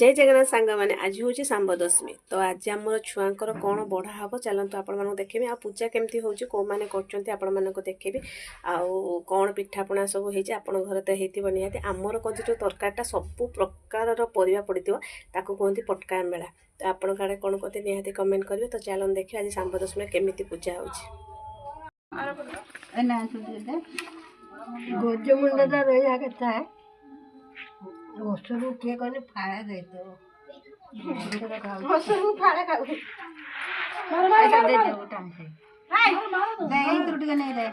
जय जगन्नाथ सांग मैंने आज हूँ सांब दशमी तो आज आम छुआंकर कौन बढ़ा हम चलतु आपण देखेबी आ पूजा केमती हो मैंने कर देखेबी आउ कौन पिठापणा सब हो घर तो हो निहती आमर कहते जो तरकारीटा सब प्रकार परिया पड़ी ताकू कहते पटका मेला तो आपण आड़े कौन कहते निहती कमेंट करेंगे तो चलन देखिए आज सांब दशमी केमी पूजा हो गजमुंडा रहा कथा घोषरू किए कहने फाड़े देते घोषरू फाड़े खाऊ ऐसा दे दे उठान से दे यही त्रुटि के नहीं दे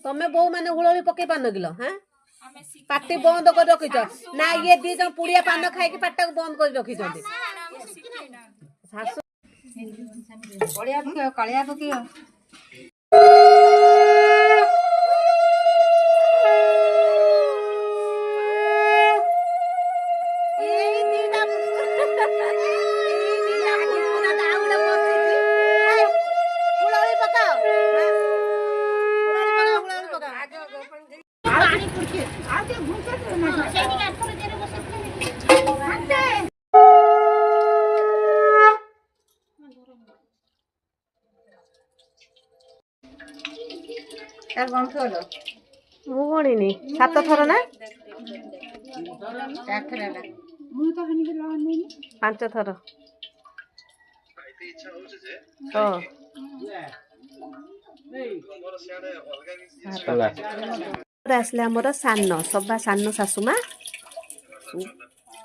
तमे बो माने हुळोली पके पान गिलो हैं पाटी बंद कर रखिछ ना ये दी जन पुड़िया पान खाई के पाटा को बंद कर रखिछ सासु बढ़िया पके कालिया पके यार कौन खोलो मु गणिनी 7 थर ना 4 थर ना मु तो हनी के लहन नहीं 5 थर खाइते इच्छा होछ जे हां आसले आमर सान सभा सान सासुमा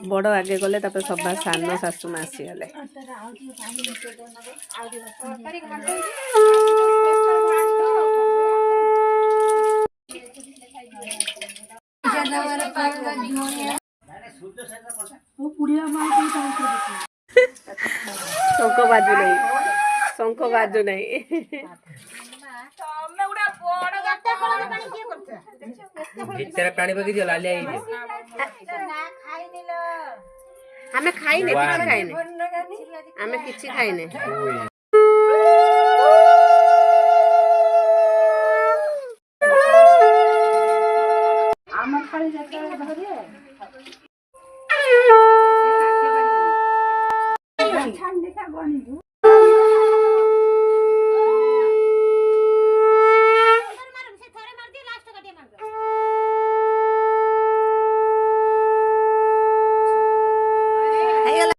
बड़ आगे गले सभा सान सासुमा आसीगले शंख बाजू नहीं शंख बाजू नहीं भितर पानी पकी दियो लाली आई हमें खाइने किछि खाइने हमें किछि खाइने आम खाली जाता धरे